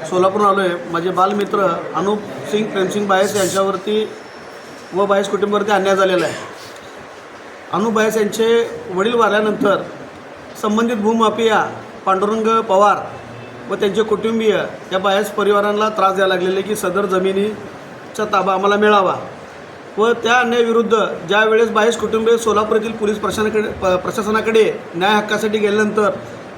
सोलापूर आलो आहे. माझे बालमित्र अनुप सिंग प्रेमसिंग बायस यांच्यावरती व बायस कुटुंबावरती अन्याय झालेला आहे. अनुप बायस यांचे वडील वारल्यानंतर संबंधित भूमाफिया पांडुरंग पवार व त्यांचे कुटुंबीय या बायस परिवारांना त्रास द्यायला लागलेले की सदर जमिनीचा ताबा आम्हाला मिळावा व त्या अन्यायाविरुद्ध ज्या वेळेस बायस कुटुंबीय सोलापूर येथील पोलीस प्रशासनाकडे न्याय हक्कासाठी गेल्यानंतर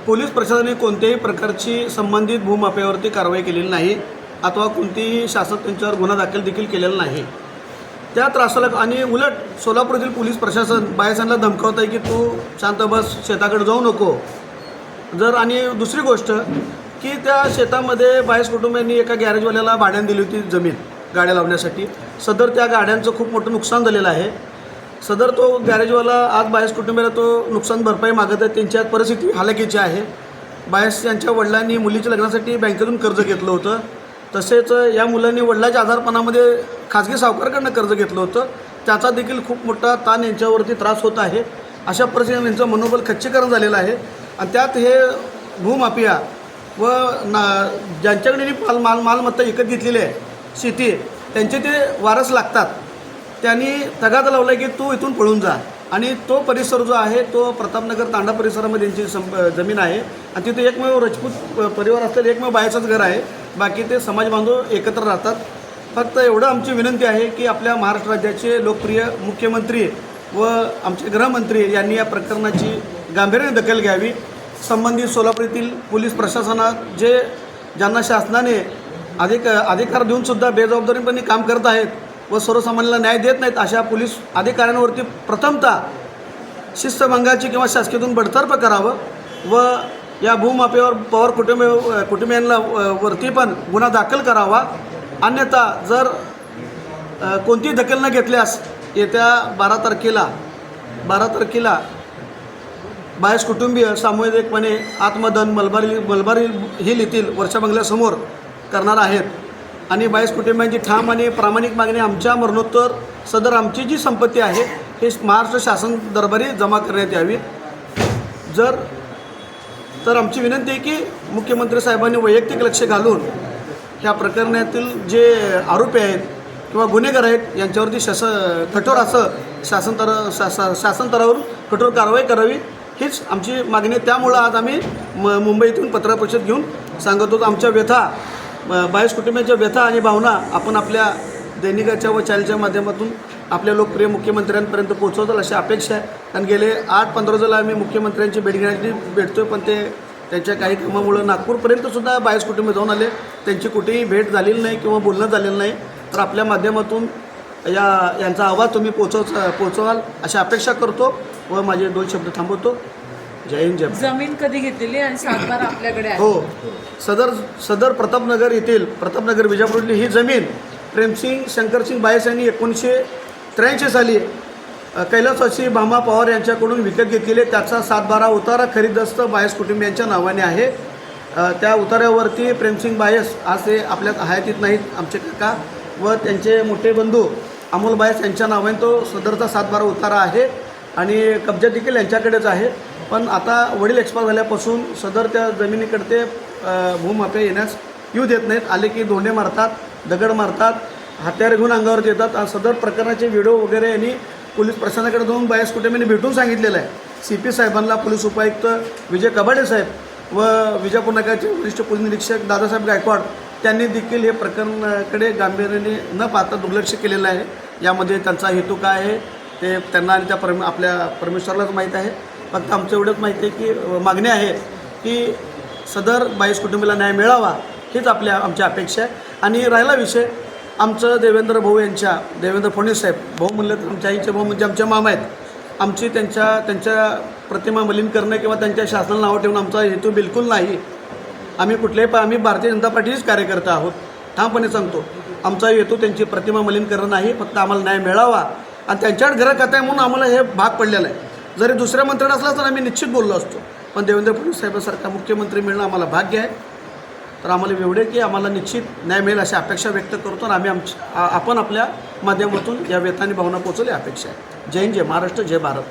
पोलीस प्रशासनाने कोणत्याही प्रकारची संबंधित भूमाफियावरती कारवाई केलेली नाही अथवा कोणतीही शासन त्यांच्यावर गुन्हा दाखल देखील केलेला नाही. त्या त्रासाला आणि उलट सोलापूर पोलीस प्रशासन बायसांना धमकावत आहे की तू शांत बस, शेताकडे जाऊ नको. आणि दुसरी गोष्ट की त्या शेतामध्ये बायस कुटुंबियांनी एका गॅरेजवाल्याला भाड्याने दिली होती जमीन गाड्या लावण्यासाठी. सदर त्या गाड्यांचं खूप मोठं नुकसान झालेलं आहे. सदर तो गॅरेजवाला आज बायस कुटुंबियाला तो नुकसान भरपाई मागत आहे. त्यांची आज परिस्थिती हालाकीची आहे. बायस यांच्या वडिलांनी मुलीच्या लग्नासाठी बँकेतून कर्ज घेतलं होतं. तसेच या मुलांनी वडिलांच्या आजारपणामध्ये खाजगी सावकाराकडनं कर्ज घेतलं होतं. त्याचा देखील खूप मोठा ताण यांच्यावरती त्रास होत आहे. अशा परिस्थितीत यांचं मनोबल खच्चीकरण झालेलं आहे. आणि त्यात हे भूमाफिया व ज्यांच्याकडे मालमत्ता विकत घेतलेली आहे शेती, त्यांचे ते वारस लागतात. त्यांनी तगादा लावला की तू इथून पळून जा. आणि तो परिसर जो आहे तो प्रतापनगर तांडा परिसरामध्ये त्यांची जमीन आहे. आणि तिथे एकमेव राजपूत परिवार असलेलं एकमेव बायसंच घर आहे. बाकी ते समाज बांधव एकत्र राहतात. फक्त एवढं आमची विनंती आहे की आपल्या महाराष्ट्र राज्याचे लोकप्रिय मुख्यमंत्री व आमचे गृहमंत्री यांनी या प्रकरणाची गांभीर्याने दखल घ्यावी. संबंधित सोलापूर येथील पोलीस प्रशासनात ज्यांना शासनाने अधिकार देऊनसुद्धा बेजबाबदारीपणे काम करत आहेत व सर्वसामान्यांना न्याय देत नाहीत अशा पोलीस अधिकाऱ्यांवरती प्रथमतः शिस्तभंगाची किंवा शासकीयतून बडतर्फ करावं व या भूमाफियावर पवार कुटुंबियांना वरती पण गुन्हा दाखल करावा. अन्यथा जर कोणतीही दखल न घेतल्यास येत्या 12 तारखेला बायस कुटुंबीय सामूहिकपणे आत्मदहन मलबारी हिल येथील वर्षा बंगल्यासमोर करणार आहेत. आणि बायस कुटुंबियांची ठाम आणि प्रामाणिक मागणी आमच्या मरणोत्तर सदर आमची जी संपत्ती आहे हे महाराष्ट्र शासन दरबारी जमा करण्यात यावी. तर आमची विनंती आहे की मुख्यमंत्री साहेबांनी वैयक्तिक लक्ष घालून ह्या प्रकरणातील जे आरोपी आहेत किंवा गुन्हेगार आहेत यांच्यावरती कठोर असं शासन स्तरावरून कठोर कारवाई करावी हीच आमची मागणी आहे. त्यामुळं आज आम्ही मुंबईतून पत्रकार परिषद घेऊन सांगत होतो. आमच्या व्यथा, बायस कुटुंबियांच्या व्यथा आणि भावना आपण आपल्या दैनिकाच्या व चॅनलच्या माध्यमातून आपल्या लोकप्रिय मुख्यमंत्र्यांपर्यंत पोहोचवताल अशी अपेक्षा आहे. कारण गेले 8-15 रोजाला आम्ही मुख्यमंत्र्यांची भेट घेण्यासाठी भेटतो आहे, पण त्यांच्या काही कामामुळं नागपूरपर्यंतसुद्धा बायस कुटुंब जाऊन आले. त्यांची कुठेही भेट झालेली नाही किंवा बोलणं झालेलं नाही. तर आपल्या माध्यमातून यांचा आवाज तुम्ही पोचवाल अशी अपेक्षा करतो व माझे 2 शब्द थांबवतो. जय हिंद, जय. जमीन कधी घेतलेली आणि सातबारा आपल्याकडे आहे? हो, सदर प्रतापनगर विजापूरली ही जमीन प्रेमसिंग शंकरसिंग बायस यांनी 1983 साली कैलासवासी भामा पवार यांच्याकडून विकत घेतलेले. त्याचा 7/12 उतारा खरीदस्त बायस कुटुंबियांच्या नावाने आहे. त्या उतार्यावरती प्रेमसिंग बायस आज ते आपल्या हयातीत नाहीत. आमचे काका व त्यांचे मोठे बंधू अमोल बायस यांच्या नावाने तो सदरचा 7/12 उतारा आहे आणि कब्जा देखील यांच्याकडेच आहे. पण आता वडील एक्सपायर झाल्यापासून सदर त्या जमिनीकडे ते भूमाफिया येऊ देत नाहीत. आले की धोंडे मारतात, दगड मारतात, हत्यारे घेऊन अंगावर येतात. सदर प्रकरणाचे व्हिडिओ वगैरे यांनी पोलीस प्रशासनाकडे जाऊन बायस कुटुंबियांनी भेटून सांगितलेलं आहे. CP साहेबांना, पोलीस उपायुक्त विजय कबाडे साहेब व विजापूर नगरचे वरिष्ठ पोलीस निरीक्षक दादासाहेब गायकवाड त्यांनी देखील हे प्रकरणाकडे गांभीर्याने न पाहता दुर्लक्ष केलेलं आहे. यामध्ये त्यांचा हेतू काय आहे ते त्यांना आणि आपल्या परमेश्वरालाच माहीत आहे. फक्त आमचं एवढंच माहिती आहे की मागणी आहे की सदर बायस कुटुंबीला न्याय मिळावा हीच आमची अपेक्षा आहे. आणि राहिला विषय आमचं देवेंद्र फडणवीस साहेब, भाऊ म्हणलं तर आमच्या आईचे भाऊ म्हणजे आमच्या मामा आहेत. आमची त्यांच्या प्रतिमा मलिन करणं किंवा त्यांच्या शासनाला नावं ठेवणं आमचा हेतू बिलकुल नाही. आम्ही भारतीय जनता पार्टीचेच कार्यकर्ते आहोत. ठामपणे सांगतो, आमचा हेतू त्यांची प्रतिमा मलिन करणं नाही. फक्त आम्हाला न्याय मिळावा आणि त्यांच्याकडे घरं कथा आहे म्हणून आम्हाला हे भाग पडलेलं आहे. जरी दुसऱ्या मंत्र्यांना असला तर आम्ही निश्चित बोललो असतो, पण देवेंद्र फडणवीस साहेबांसारखा मुख्यमंत्री मिळणं आम्हाला भाग्य आहे. तर आम्हाला एवढे की आम्हाला निश्चित न्याय मिळेल अशी अपेक्षा व्यक्त करतो आणि आपण आपल्या माध्यमातून या व्यथा आणि भावना पोहोचवल्या अपेक्षा आहे. जय हिंद, जय महाराष्ट्र, जय भारत.